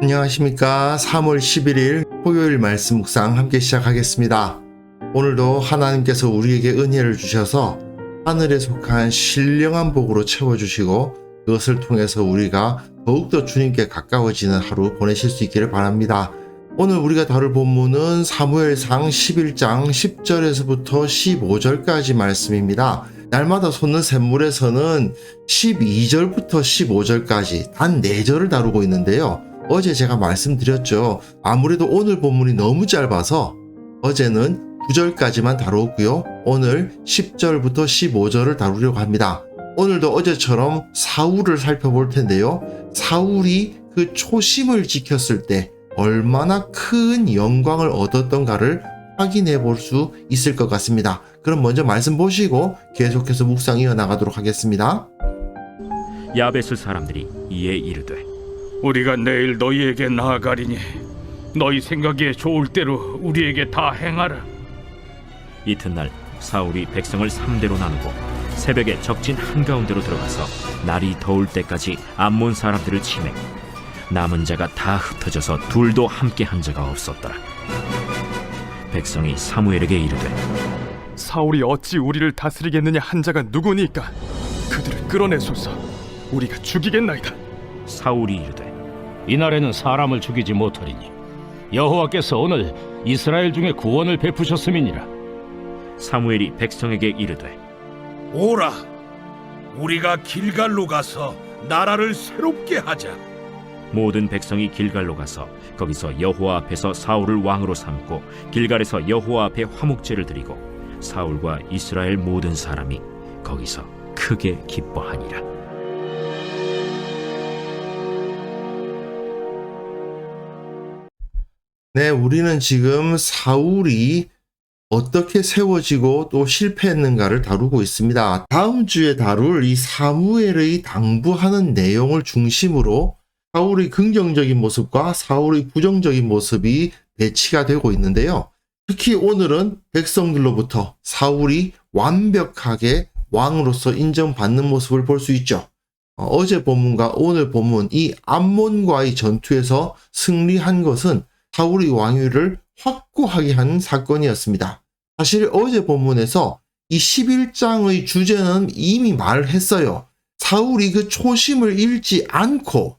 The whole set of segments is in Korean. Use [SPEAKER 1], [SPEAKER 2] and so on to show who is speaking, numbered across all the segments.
[SPEAKER 1] 안녕하십니까. 3월 11일 토요일 말씀 묵상 함께 시작하겠습니다. 오늘도 하나님께서 우리에게 은혜를 주셔서 하늘에 속한 신령한 복으로 채워주시고 그것을 통해서 우리가 더욱더 주님께 가까워지는 하루 보내실 수 있기를 바랍니다. 오늘 우리가 다룰 본문은 사무엘상 11장 10절에서부터 15절까지 말씀입니다. 날마다 솟는 샘물에서는 12절부터 15절까지 단 4절을 다루고 있는데요. 어제 제가 말씀드렸죠. 아무래도 오늘 본문이 너무 짧아서 어제는 9절까지만 다루었고요. 오늘 10절부터 15절을 다루려고 합니다. 오늘도 어제처럼 사울을 살펴볼 텐데요. 사울이 그 초심을 지켰을 때 얼마나 큰 영광을 얻었던가를 확인해 볼 수 있을 것 같습니다. 그럼 먼저 말씀 보시고 계속해서 묵상 이어나가도록 하겠습니다.
[SPEAKER 2] 야베스 사람들이 이에 이르되
[SPEAKER 3] 우리가 내일 너희에게 나아가리니 너희 생각에 좋을 대로 우리에게 다 행하라.
[SPEAKER 2] 이튿날 사울이 백성을 3대로 나누고 새벽에 적진 한가운데로 들어가서 날이 더울 때까지 암몬 사람들을 치매 남은 자가 다 흩어져서 둘도 함께 한 자가 없었더라. 백성이 사무엘에게 이르되
[SPEAKER 4] 사울이 어찌 우리를 다스리겠느냐 한 자가 누구니까 그들을 끌어내소서. 우리가 죽이겠나이다.
[SPEAKER 2] 사울이 이르되
[SPEAKER 5] 이날에는 사람을 죽이지 못하리니 여호와께서 오늘 이스라엘 중에 구원을 베푸셨음이니라.
[SPEAKER 2] 사무엘이 백성에게 이르되
[SPEAKER 6] 오라, 우리가 길갈로 가서 나라를 새롭게 하자.
[SPEAKER 2] 모든 백성이 길갈로 가서 거기서 여호와 앞에서 사울을 왕으로 삼고 길갈에서 여호와 앞에 화목제를 드리고 사울과 이스라엘 모든 사람이 거기서 크게 기뻐하니라.
[SPEAKER 1] 네, 우리는 지금 사울이 어떻게 세워지고 또 실패했는가를 다루고 있습니다. 다음 주에 다룰 이 사무엘의 당부하는 내용을 중심으로 사울의 긍정적인 모습과 사울의 부정적인 모습이 배치가 되고 있는데요. 특히 오늘은 백성들로부터 사울이 완벽하게 왕으로서 인정받는 모습을 볼 수 있죠. 어제 본문과 오늘 본문 이 암몬과의 전투에서 승리한 것은 사울의 왕위를 확고하게 한 사건이었습니다. 사실 어제 본문에서 이 11장의 주제는 이미 말했어요. 사울이 그 초심을 잃지 않고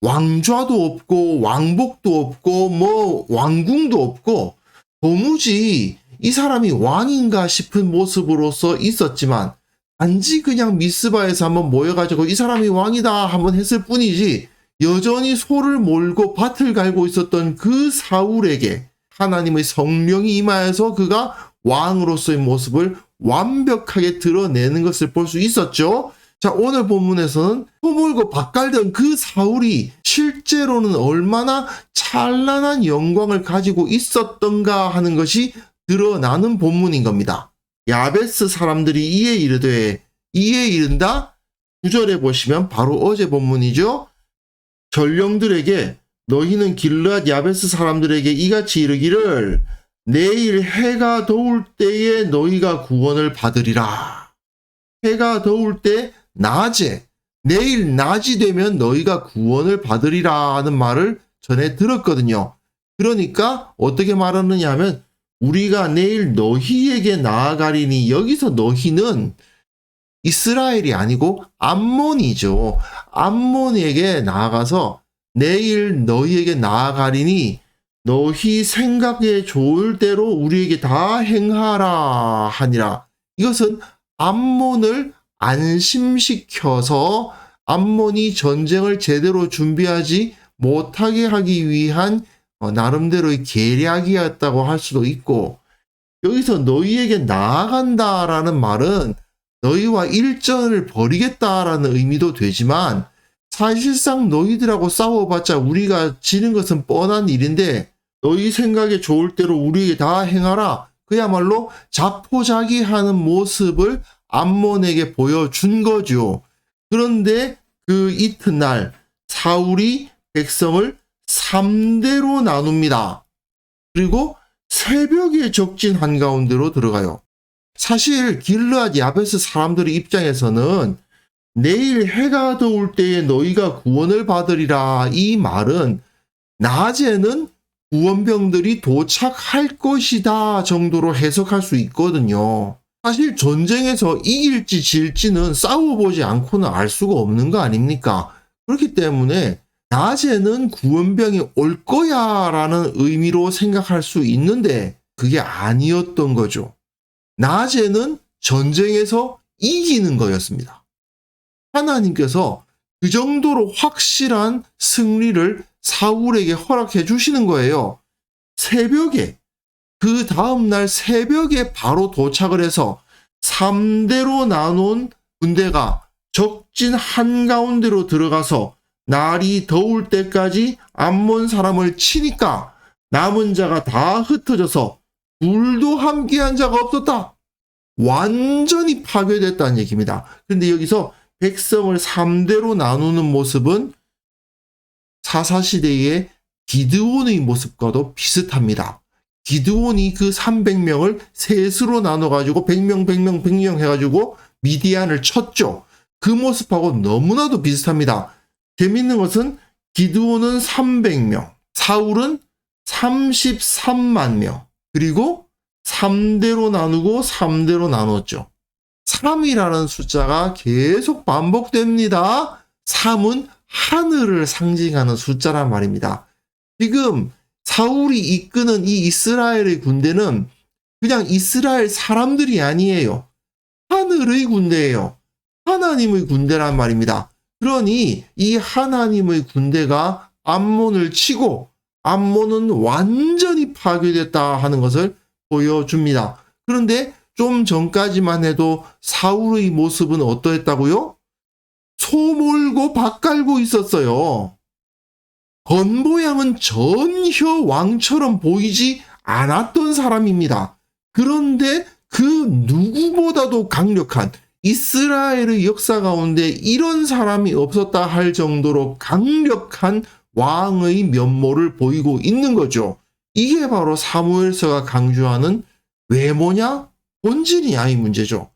[SPEAKER 1] 왕좌도 없고 왕복도 없고 왕궁도 없고 도무지 이 사람이 왕인가 싶은 모습으로서 있었지만 단지 그냥 미스바에서 한번 모여가지고 이 사람이 왕이다 한번 했을 뿐이지 여전히 소를 몰고 밭을 갈고 있었던 그 사울에게 하나님의 성령이 임하여서 그가 왕으로서의 모습을 완벽하게 드러내는 것을 볼 수 있었죠. 자, 오늘 본문에서는 소 몰고 밭 갈던 그 사울이 실제로는 얼마나 찬란한 영광을 가지고 있었던가 하는 것이 드러나는 본문인 겁니다. 야베스 사람들이 이에 이른다? 9절에 보시면 바로 어제 본문이죠. 전령들에게 너희는 길르앗 야베스 사람들에게 이같이 이르기를 내일 해가 더울 때에 너희가 구원을 받으리라. 해가 더울 때 낮에 내일 낮이 되면 너희가 구원을 받으리라 하는 말을 전에 들었거든요. 그러니까 어떻게 말하느냐 하면 우리가 내일 너희에게 나아가리니 여기서 너희는 이스라엘이 아니고 암몬이죠. 암몬에게 나아가서 내일 너희에게 나아가리니 너희 생각에 좋을 대로 우리에게 다 행하라 하니라. 이것은 암몬을 안심시켜서 암몬이 전쟁을 제대로 준비하지 못하게 하기 위한 나름대로의 계략이었다고 할 수도 있고 여기서 너희에게 나아간다라는 말은 너희와 일전을 벌이겠다라는 의미도 되지만 사실상 너희들하고 싸워봤자 우리가 지는 것은 뻔한 일인데 너희 생각에 좋을 대로 우리에게 다 행하라. 그야말로 자포자기하는 모습을 암몬에게 보여준 거죠. 그런데 그 이튿날 사울이 백성을 3대로 나눕니다. 그리고 새벽에 적진 한가운데로 들어가요. 사실 길르앗 야베스 사람들의 입장에서는 내일 해가 더울 때에 너희가 구원을 받으리라 이 말은 낮에는 구원병들이 도착할 것이다 정도로 해석할 수 있거든요. 사실 전쟁에서 이길지 질지는 싸워보지 않고는 알 수가 없는 거 아닙니까? 그렇기 때문에 낮에는 구원병이 올 거야 라는 의미로 생각할 수 있는데 그게 아니었던 거죠. 낮에는 전쟁에서 이기는 거였습니다. 하나님께서 그 정도로 확실한 승리를 사울에게 허락해 주시는 거예요. 새벽에, 그 다음날 새벽에 바로 도착을 해서 3대로 나눈 군대가 적진 한가운데로 들어가서 날이 더울 때까지 암몬 사람을 치니까 남은 자가 다 흩어져서 둘도 함께한 자가 없었다. 완전히 파괴됐다는 얘기입니다. 그런데 여기서 백성을 3대로 나누는 모습은 사사시대의 기드온의 모습과도 비슷합니다. 기드온이 그 300명을 셋으로 나눠가지고 100명, 100명, 100명 해가지고 미디안을 쳤죠. 그 모습하고 너무나도 비슷합니다. 재밌는 것은 기드온은 300명, 사울은 33만 명, 그리고 3대로 나누고 3대로 나눴죠. 3이라는 숫자가 계속 반복됩니다. 3은 하늘을 상징하는 숫자란 말입니다. 지금 사울이 이끄는 이 이스라엘의 군대는 그냥 이스라엘 사람들이 아니에요. 하늘의 군대예요. 하나님의 군대란 말입니다. 그러니 이 하나님의 군대가 암몬을 치고 암몬은 완전히 파괴됐다 하는 것을 보여줍니다. 그런데 좀 전까지만 해도 사울의 모습은 어떠했다고요? 소 몰고 밭 갈고 있었어요. 겉모양은 전혀 왕처럼 보이지 않았던 사람입니다. 그런데 그 누구보다도 강력한 이스라엘의 역사 가운데 이런 사람이 없었다 할 정도로 강력한 왕의 면모를 보이고 있는 거죠. 이게 바로 사무엘서가 강조하는 외모냐 본질이냐 이 문제죠.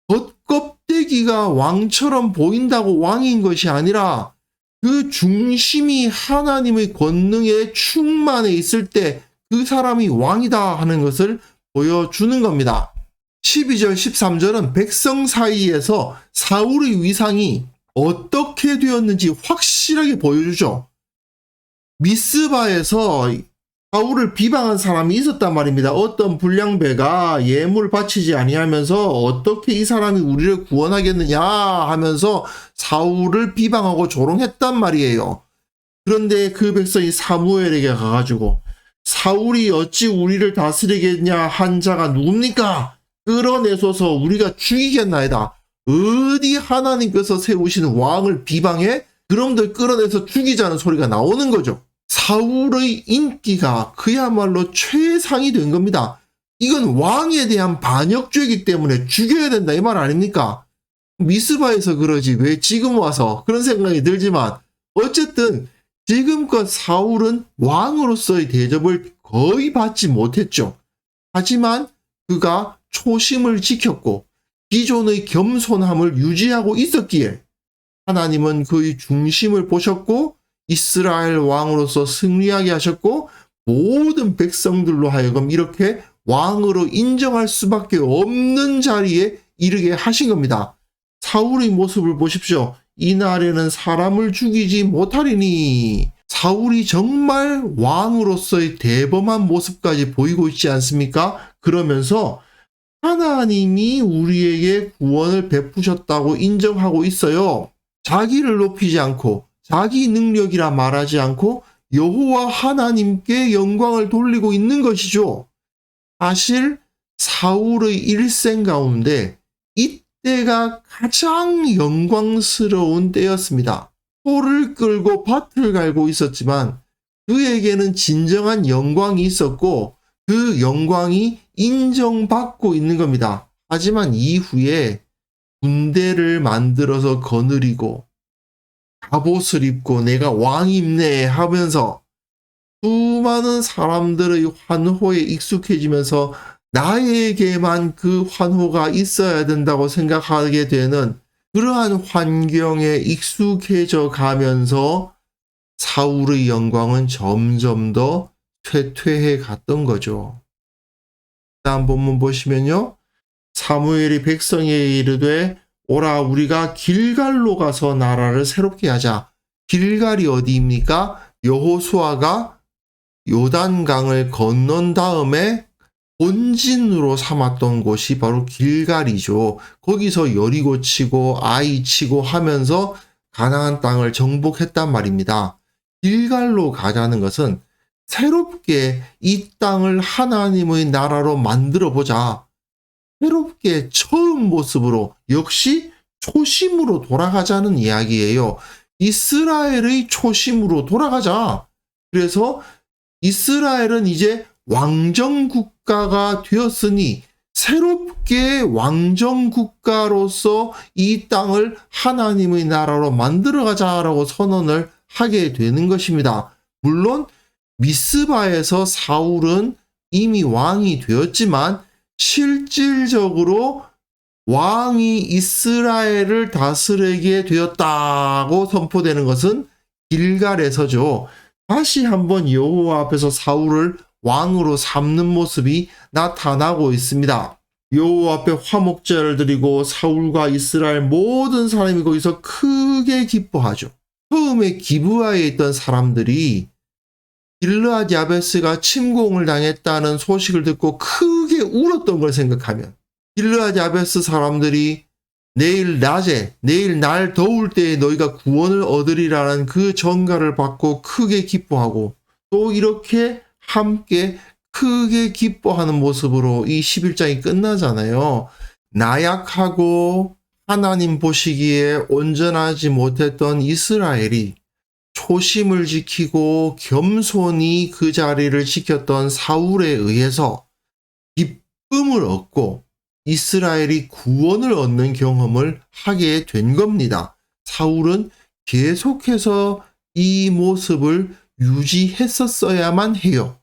[SPEAKER 1] 겉껍데기가 왕처럼 보인다고 왕인 것이 아니라 그 중심이 하나님의 권능에 충만해 있을 때 그 사람이 왕이다 하는 것을 보여주는 겁니다. 12절 13절은 백성 사이에서 사울의 위상이 어떻게 되었는지 확실하게 보여주죠. 미스바에서 사울을 비방한 사람이 있었단 말입니다. 어떤 불량배가 예물 바치지 아니하면서 어떻게 이 사람이 우리를 구원하겠느냐 하면서 사울을 비방하고 조롱했단 말이에요. 그런데 그 백성이 사무엘에게 가가지고 사울이 어찌 우리를 다스리겠냐 한 자가 누굽니까? 끌어내소서 우리가 죽이겠나이다. 어디 하나님께서 세우시는 왕을 비방해? 그럼들 끌어내서 죽이자는 소리가 나오는 거죠. 사울의 인기가 그야말로 최상이 된 겁니다. 이건 왕에 대한 반역죄이기 때문에 죽여야 된다 이 말 아닙니까? 미스바에서 그러지 왜 지금 와서 그런 생각이 들지만 어쨌든 지금껏 사울은 왕으로서의 대접을 거의 받지 못했죠. 하지만 그가 초심을 지켰고 기존의 겸손함을 유지하고 있었기에 하나님은 그의 중심을 보셨고 이스라엘 왕으로서 승리하게 하셨고 모든 백성들로 하여금 이렇게 왕으로 인정할 수밖에 없는 자리에 이르게 하신 겁니다. 사울의 모습을 보십시오. 이날에는 사람을 죽이지 못하리니 사울이 정말 왕으로서의 대범한 모습까지 보이고 있지 않습니까? 그러면서 하나님이 우리에게 구원을 베푸셨다고 인정하고 있어요. 자기를 높이지 않고 자기 능력이라 말하지 않고 여호와 하나님께 영광을 돌리고 있는 것이죠. 사실 사울의 일생 가운데 이때가 가장 영광스러운 때였습니다. 소를 끌고 밭을 갈고 있었지만 그에게는 진정한 영광이 있었고 그 영광이 인정받고 있는 겁니다. 하지만 이후에 군대를 만들어서 거느리고 갑옷을 입고 내가 왕입네 하면서 수많은 사람들의 환호에 익숙해지면서 나에게만 그 환호가 있어야 된다고 생각하게 되는 그러한 환경에 익숙해져 가면서 사울의 영광은 점점 더 쇠퇴해 갔던 거죠. 다음 본문 보시면요. 사무엘이 백성에게 이르되 오라 우리가 길갈로 가서 나라를 새롭게 하자. 길갈이 어디입니까? 여호수아가 요단강을 건넌 다음에 본진으로 삼았던 곳이 바로 길갈이죠. 거기서 여리고 치고 아이 치고 하면서 가나안 땅을 정복했단 말입니다. 길갈로 가자는 것은 새롭게 이 땅을 하나님의 나라로 만들어 보자. 새롭게 처음 모습으로 역시 초심으로 돌아가자는 이야기예요. 이스라엘의 초심으로 돌아가자. 그래서 이스라엘은 이제 왕정국가가 되었으니 새롭게 왕정국가로서 이 땅을 하나님의 나라로 만들어가자라고 선언을 하게 되는 것입니다. 물론 미스바에서 사울은 이미 왕이 되었지만 실질적으로 왕이 이스라엘을 다스리게 되었다고 선포되는 것은 길갈에서죠. 다시 한번 여호와 앞에서 사울을 왕으로 삼는 모습이 나타나고 있습니다. 여호와 앞에 화목제를 드리고 사울과 이스라엘 모든 사람이 거기서 크게 기뻐하죠. 처음에 기브아에 있던 사람들이 길르앗 야베스가 침공을 당했다는 소식을 듣고 크게 울었던 걸 생각하면 길르앗 야베스 사람들이 내일 낮에, 내일 날 더울 때에 너희가 구원을 얻으리라는 그 전가를 받고 크게 기뻐하고 또 이렇게 함께 크게 기뻐하는 모습으로 이 11장이 끝나잖아요. 나약하고 하나님 보시기에 온전하지 못했던 이스라엘이 초심을 지키고 겸손히 그 자리를 지켰던 사울에 의해서 기쁨을 얻고 이스라엘이 구원을 얻는 경험을 하게 된 겁니다. 사울은 계속해서 이 모습을 유지했었어야만 해요.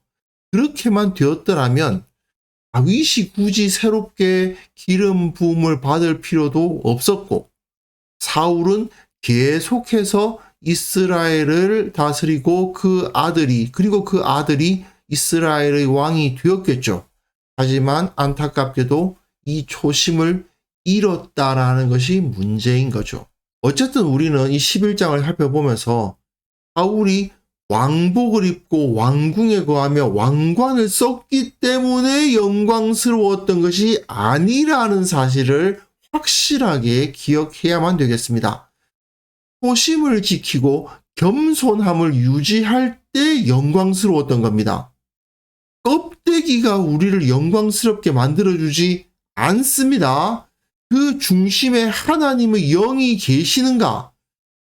[SPEAKER 1] 그렇게만 되었더라면 다윗이 굳이 새롭게 기름 부음을 받을 필요도 없었고 사울은 계속해서 이스라엘을 다스리고 그리고 그 아들이 이스라엘의 왕이 되었겠죠. 하지만 안타깝게도 이 초심을 잃었다라는 것이 문제인 거죠. 어쨌든 우리는 이 11장을 살펴보면서 사울이 왕복을 입고 왕궁에 거하며 왕관을 썼기 때문에 영광스러웠던 것이 아니라는 사실을 확실하게 기억해야만 되겠습니다. 초심을 지키고 겸손함을 유지할 때 영광스러웠던 겁니다. 껍데기가 우리를 영광스럽게 만들어주지 않습니다. 그 중심에 하나님의 영이 계시는가?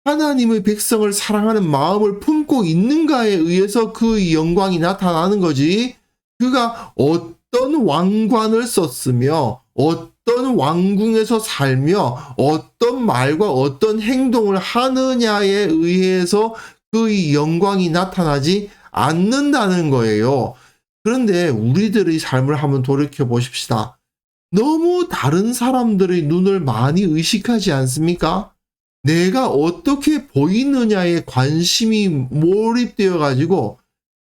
[SPEAKER 1] 하나님의 백성을 사랑하는 마음을 품고 있는가에 의해서 그 영광이 나타나는 거지. 그가 어떤 왕관을 썼으며 어떤 왕궁에서 살며 어떤 말과 어떤 행동을 하느냐에 의해서 그 영광이 나타나지 않는다는 거예요. 그런데 우리들의 삶을 한번 돌이켜 보십시다. 너무 다른 사람들의 눈을 많이 의식하지 않습니까? 내가 어떻게 보이느냐에 관심이 몰입되어 가지고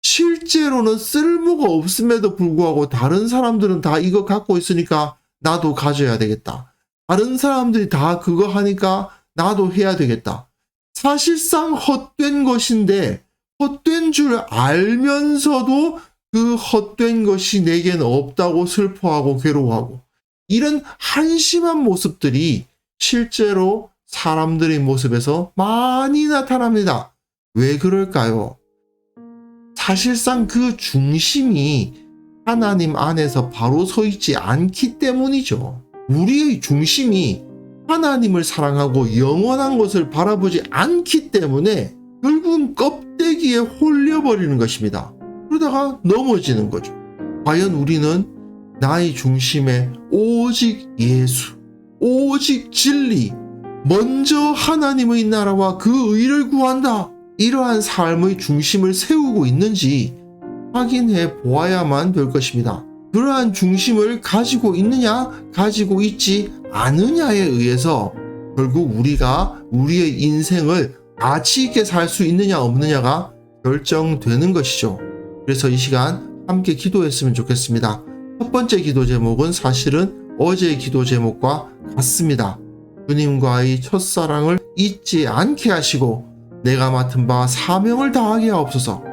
[SPEAKER 1] 실제로는 쓸모가 없음에도 불구하고 다른 사람들은 다 이거 갖고 있으니까 나도 가져야 되겠다. 다른 사람들이 다 그거 하니까 나도 해야 되겠다. 사실상 헛된 것인데 헛된 줄 알면서도 그 헛된 것이 내겐 없다고 슬퍼하고 괴로워하고 이런 한심한 모습들이 실제로 사람들의 모습에서 많이 나타납니다. 왜 그럴까요? 사실상 그 중심이 하나님 안에서 바로 서 있지 않기 때문이죠. 우리의 중심이 하나님을 사랑하고 영원한 것을 바라보지 않기 때문에 결국은 껍데기에 홀려버리는 것입니다. 그러다가 넘어지는 거죠. 과연 우리는 나의 중심에 오직 예수, 오직 진리, 먼저 하나님의 나라와 그 의를 구한다. 이러한 삶의 중심을 세우고 있는지 확인해 보아야만 될 것입니다. 그러한 중심을 가지고 있느냐, 가지고 있지 않느냐에 의해서 결국 우리가 우리의 인생을 가치 있게 살 수 있느냐 없느냐가 결정되는 것이죠. 그래서 이 시간 함께 기도했으면 좋겠습니다. 첫 번째 기도 제목은 사실은 어제의 기도 제목과 같습니다. 주님과의 첫사랑을 잊지 않게 하시고 내가 맡은 바 사명을 다하게 하옵소서.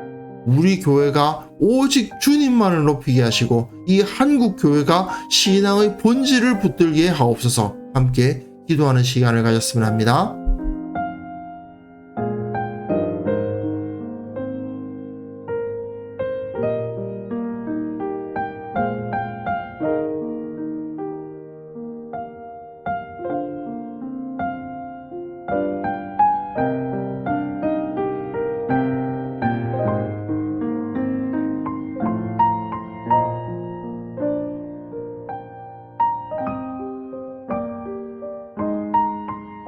[SPEAKER 1] 우리 교회가 오직 주님만을 높이게 하시고 이 한국 교회가 신앙의 본질을 붙들게 하옵소서. 함께 기도하는 시간을 가졌으면 합니다.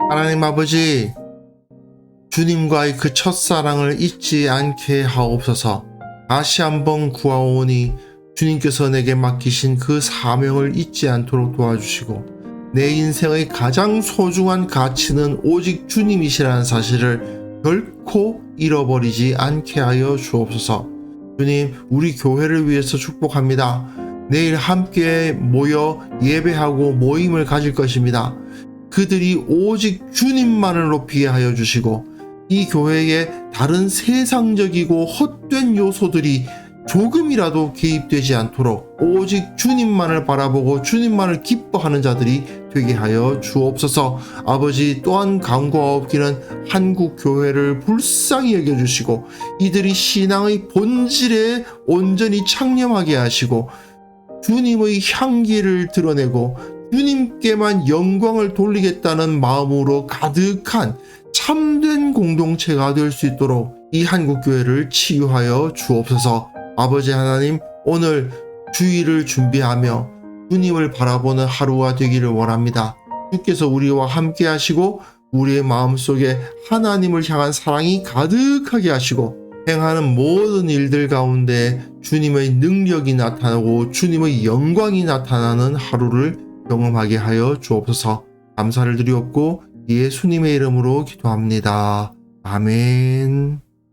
[SPEAKER 1] 하나님 아버지, 주님과의 그 첫사랑을 잊지 않게 하옵소서. 다시 한번 구하오니 주님께서 내게 맡기신 그 사명을 잊지 않도록 도와주시고 내 인생의 가장 소중한 가치는 오직 주님이시라는 사실을 결코 잃어버리지 않게 하여 주옵소서. 주님, 우리 교회를 위해서 축복합니다. 내일 함께 모여 예배하고 모임을 가질 것입니다. 그들이 오직 주님만을 높이게 하여 주시고 이 교회에 다른 세상적이고 헛된 요소들이 조금이라도 개입되지 않도록 오직 주님만을 바라보고 주님만을 기뻐하는 자들이 되게 하여 주옵소서. 아버지, 또한 간구하옵기는 한국 교회를 불쌍히 여겨주시고 이들이 신앙의 본질에 온전히 창념하게 하시고 주님의 향기를 드러내고 주님께만 영광을 돌리겠다는 마음으로 가득한 참된 공동체가 될 수 있도록 이 한국교회를 치유하여 주옵소서. 아버지 하나님, 오늘 주일을 준비하며 주님을 바라보는 하루가 되기를 원합니다. 주께서 우리와 함께 하시고 우리의 마음속에 하나님을 향한 사랑이 가득하게 하시고 행하는 모든 일들 가운데 주님의 능력이 나타나고 주님의 영광이 나타나는 하루를 경험하게 하여 주옵소서. 감사를 드리옵고 예수님의 이름으로 기도합니다. 아멘.